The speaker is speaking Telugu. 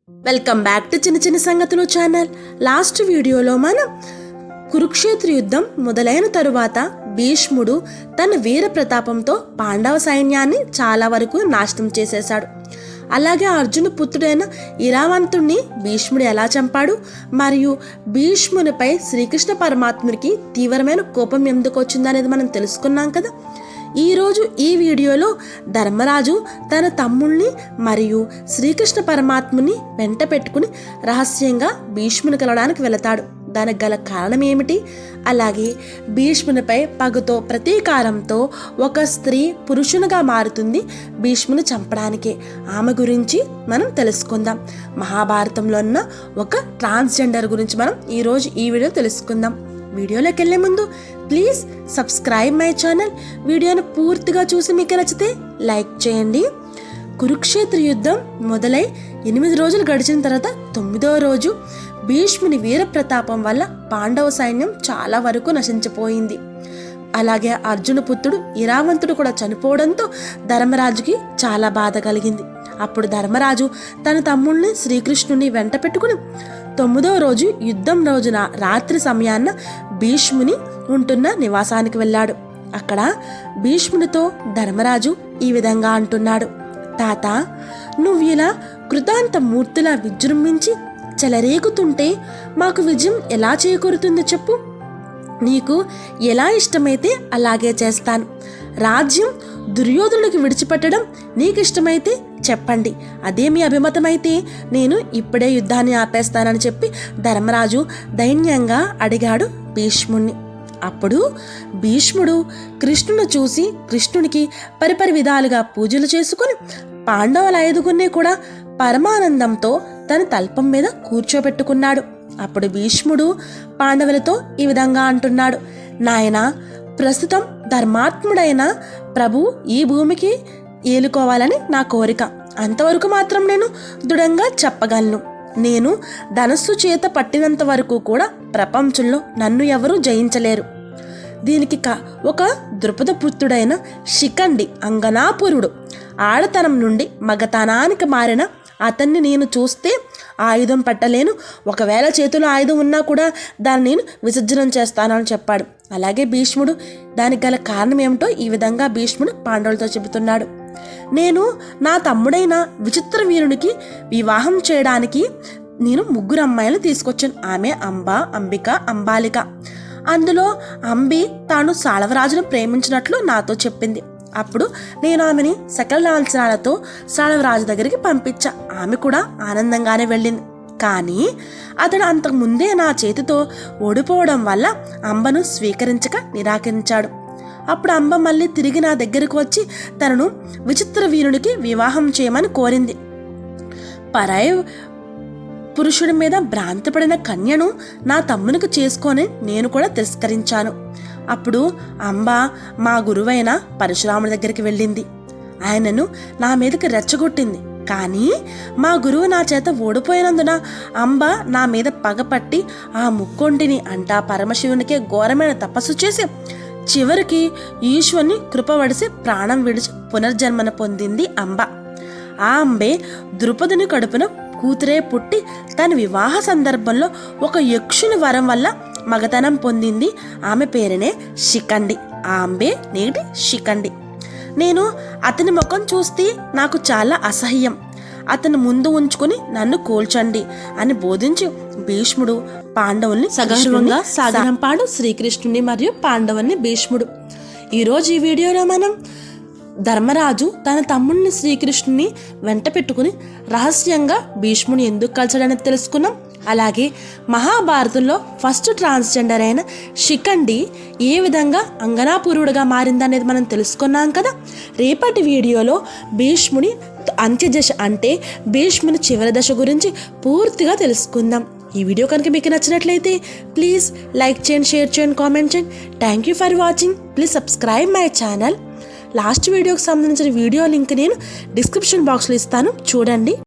వెల్కమ్ బ్యాక్ టు చిన్న చిన్న సంగతులు ఛానల్. లాస్ట్ వీడియోలో మనం కురుక్షేత్ర యుద్ధం మొదలైన తరువాత భీష్ముడు తన వీర ప్రతాపంతో పాండవ సైన్యాన్ని చాలా వరకు నాశనం చేసేశాడు. అలాగే అర్జున పుత్రుడైన ఇరావంతుణ్ణి భీష్ముడు ఎలా చంపాడు, మరియు భీష్మునిపై శ్రీకృష్ణ పరమాత్ముడికి తీవ్రమైన కోపం ఎందుకు వచ్చిందనేది మనం తెలుసుకున్నాం కదా. ఈరోజు ఈ వీడియోలో ధర్మరాజు తన తమ్ముల్ని మరియు శ్రీకృష్ణ పరమాత్ముని వెంట పెట్టుకుని రహస్యంగా భీష్ముని కలవడానికి వెళతాడు. దానికి గల కారణం ఏమిటి, అలాగే భీష్మునిపై పగతో ప్రతీకారంతో ఒక స్త్రీ పురుషునిగా మారుతుంది భీష్ముని చంపడానికే. ఆమె గురించి మనం తెలుసుకుందాం. మహాభారతంలో ఉన్న ఒక ట్రాన్స్జెండర్ గురించి మనం ఈరోజు ఈ వీడియో తెలుసుకుందాం. వీడియోలోకి వెళ్ళే ముందు ప్లీజ్ సబ్స్క్రైబ్ మై ఛానల్. వీడియోను పూర్తిగా చూసి మీకు నచ్చితే లైక్ చేయండి. కురుక్షేత్ర యుద్ధం మొదలై 8 రోజులు గడిచిన తర్వాత 9వ రోజు భీష్ముని వీర ప్రతాపం వల్ల పాండవ సైన్యం చాలా వరకు నశించిపోయింది. అలాగే అర్జున పుత్రుడు ఇరావంతుడు కూడా చనిపోవడంతో ధర్మరాజుకి చాలా బాధ కలిగింది. అప్పుడు ధర్మరాజు తన తమ్ముడిని శ్రీకృష్ణుని వెంట పెట్టుకుని 9వ రోజు యుద్ధం రోజున రాత్రి సమయాన్న భీష్ముని ఉంటున్న నివాసానికి వెళ్ళాడు. అక్కడ భీష్మునితో ధర్మరాజు ఈ విధంగా అంటున్నాడు: తాత, నువ్వు ఇలా కృతాంత మూర్తిలా విజృంభించి చెలరేగుతుంటే మాకు విజయం ఎలా చేకూరుతుంది చెప్పు. నీకు ఎలా ఇష్టమైతే అలాగే చేస్తాను. రాజ్యం దుర్యోధనుడికి విడిచిపెట్టడం నీకు ఇష్టమైతే చెప్పండి, అదే మీ అభిమతమైతే నేను ఇప్పుడే యుద్ధాన్ని ఆపేస్తానని చెప్పి ధర్మరాజు దైన్యంగా అడిగాడు భీష్ముణ్ణి. అప్పుడు భీష్ముడు కృష్ణుని చూసి కృష్ణునికి పరిపరి విధాలుగా పూజలు చేసుకుని పాండవుల 5గురిని కూడా పరమానందంతో తన తల్పం మీద కూర్చోబెట్టుకున్నాడు. అప్పుడు భీష్ముడు పాండవులతో ఈ విధంగా అంటున్నాడు: నాయనా, ప్రస్తుతం ధర్మాత్ముడైన ప్రభు ఈ భూమికి ఏలుకోవాలని నా కోరిక. అంతవరకు మాత్రం నేను దృఢంగా చెప్పగలను. నేను ధనస్సు చేత పట్టినంత వరకు కూడా ప్రపంచంలో నన్ను ఎవరూ జయించలేరు. దీనికి ఒక ద్రుపద పుత్రుడైన శిఖండి అంగనాపురుడు ఆడతనం నుండి మగతనానికి మారిన అతన్ని నేను చూస్తే ఆయుధం పట్టలేను. ఒకవేళ చేతిలో ఆయుధం ఉన్నా కూడా దాన్ని నేను విసర్జనం చేస్తానని చెప్పాడు. అలాగే భీష్ముడు దానికి గల కారణం ఏమిటో ఈ విధంగా భీష్ముడు పాండవులతో చెబుతున్నాడు: నేను నా తమ్ముడైన విచిత్ర వీరునికి వివాహం చేయడానికి నేను 3 అమ్మాయిలను తీసుకొచ్చాను. ఆమె అంబ, అంబిక, అంబాలిక. అందులో అంబి తాను సాళవరాజును ప్రేమించినట్లు నాతో చెప్పింది. అప్పుడు నేను ఆమెని సకల లాంఛనాలతో సాళవరాజు దగ్గరికి పంపించా. ఆమె కూడా ఆనందంగానే వెళ్ళింది. కానీ అతడు అంతకుముందే నా చేతితో ఓడిపోవడం వల్ల అంబను స్వీకరించక నిరాకరించాడు. అప్పుడు అంబ మళ్ళీ తిరిగి నా దగ్గరకు వచ్చి తనను విచిత్ర వీరునికి వివాహం చేయమని కోరింది. పరాయి పురుషుడి మీద భ్రాంతిపడిన కన్యను నా తమ్మునికి చేసుకొని నేను కూడా తిరస్కరించాను. అప్పుడు అంబ మా గురువైన పరశురాముడి దగ్గరికి వెళ్ళింది. ఆయనను నా మీదకి రెచ్చగొట్టింది. కానీ మా గురువు నా చేత ఓడిపోయినందున అంబ నా మీద పగపట్టి ఆ ముక్కొంటిని అంటా పరమశివునికే ఘోరమైన తపస్సు చేసి చివరికి ఈశ్వరుని కృపవడిసి ప్రాణం విడిచి పునర్జన్మన పొందింది అంబ. ఆ అంబే ద్రుపదుని కడుపున కూతురే పుట్టి తన వివాహ సందర్భంలో ఒక యక్షుని వరం వల్ల మగతనం పొందింది. ఆమె పేరునే శిఖండి. ఆ అంబే నేటి శిఖండి. నేను అతని ముఖం చూస్తే నాకు చాలా అసహ్యం. అతను ముందు ఉంచుకుని నన్ను కూల్చండి అని బోధించి భీష్ముడు పాండవుల్ని సగర్వంగా సాగరంపాడు శ్రీకృష్ణుని మరియు పాండవుల్ని భీష్ముడు. ఈరోజు ఈ వీడియోలో మనం ధర్మరాజు తన తమ్ముడిని శ్రీకృష్ణుని వెంట పెట్టుకుని రహస్యంగా భీష్ముని ఎందుకు కలిసాడని తెలుసుకున్నాం. అలాగే మహాభారతంలో ఫస్ట్ ట్రాన్స్జెండర్ అయిన శిఖండి ఏ విధంగా అంగనాపురుడుగా మారిందనేది మనం తెలుసుకున్నాం కదా. రేపటి వీడియోలో భీష్ముని అంత్యదశ అంటే భీష్ముని చివరి దశ గురించి పూర్తిగా తెలుసుకుందాం. ఈ వీడియో కనుక మీకు నచ్చినట్లయితే ప్లీజ్ లైక్ చేయండి, షేర్ చేయండి, కామెంట్ చేయండి. Thank you for watching. Please subscribe my channel. Last వీడియోకి సంబంధించిన వీడియో లింక్ నేను డిస్క్రిప్షన్ బాక్స్లో ఇస్తాను, చూడండి.